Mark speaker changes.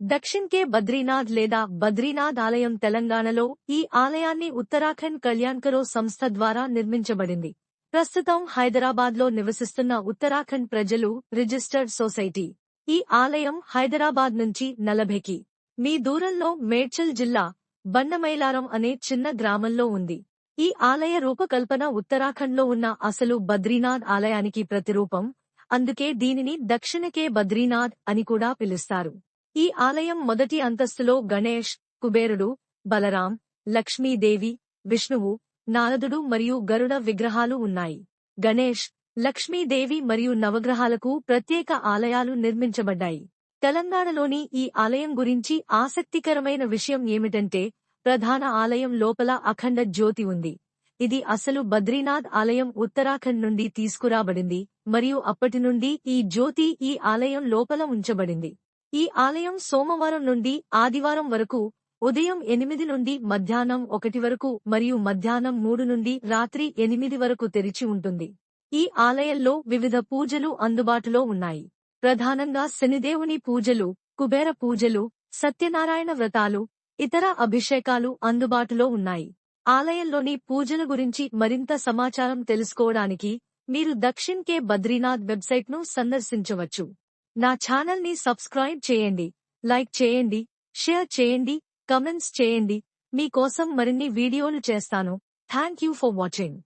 Speaker 1: దక్షిణ్ కే బద్రీనాథ్ లేదా బద్రీనాథ్ ఆలయం తెలంగాణలో ఈ ఆలయాన్ని ఉత్తరాఖండ్ కళ్యాణ్కరో సంస్థ ద్వారా నిర్మించబడింది. ప్రస్తుతం హైదరాబాద్లో నివసిస్తున్న ఉత్తరాఖండ్ ప్రజలు రిజిస్టర్డ్ సొసైటీ. ఈ ఆలయం హైదరాబాద్ నుంచి 40 కి.మీ. దూరంలో మేడ్చల్ జిల్లా బండమైలారం అనే చిన్న గ్రామంలో ఉంది. ఈ ఆలయ రూపకల్పన ఉత్తరాఖండ్లో ఉన్న అసలు బద్రీనాథ్ ఆలయానికి ప్రతిరూపం. అందుకే దీనిని దక్షిణ కే బద్రీనాథ్ అని కూడా పిలుస్తారు. ఈ ఆలయం మొదటి అంతస్తులో గణేష్, కుబేరుడు, బలరాం, లక్ష్మీదేవి, విష్ణువు, నారదుడు మరియు గరుడ విగ్రహాలు ఉన్నాయి. గణేష్, లక్ష్మీదేవి మరియు నవగ్రహాలకు ప్రత్యేక ఆలయాలు నిర్మించబడ్డాయి. తెలంగాణలోని ఈ ఆలయం గురించి ఆసక్తికరమైన విషయం ఏమిటంటే, ప్రధాన ఆలయం లోపల అఖండ జ్యోతి ఉంది. ఇది అసలు బద్రీనాథ్ ఆలయం ఉత్తరాఖండ్ నుండి తీసుకురాబడింది మరియు అప్పటి నుండి ఈ జ్యోతి ఈ ఆలయం లోపల ఉంచబడింది. ఈ ఆలయం సోమవారం నుండి ఆదివారం వరకు ఉదయం 8 నుండి మధ్యాహ్నం 1 వరకు మరియు మధ్యాహ్నం 3 నుండి రాత్రి 8 వరకు తెరిచి ఉంటుంది. ఈ ఆలయంలో వివిధ పూజలు అందుబాటులో ఉన్నాయి. ప్రధానంగా శనిదేవుని పూజలు, కుబేర పూజలు, సత్యనారాయణ వ్రతాలు, ఇతర అభిషేకాలు అందుబాటులో ఉన్నాయి. ఆలయంలోని పూజల గురించి మరింత సమాచారం తెలుసుకోవడానికి మీరు దక్షిణ్ కే బద్రీనాథ్ వెబ్సైట్ను సందర్శించవచ్చు. నా ఛానల్ని సబ్స్క్రైబ్ చేయండి, లైక్ చేయండి, షేర్ చేయండి, కమెంట్స్ చేయండి. మీ కోసం మరిన్ని వీడియోలు చేస్తాను. Thank you for watching.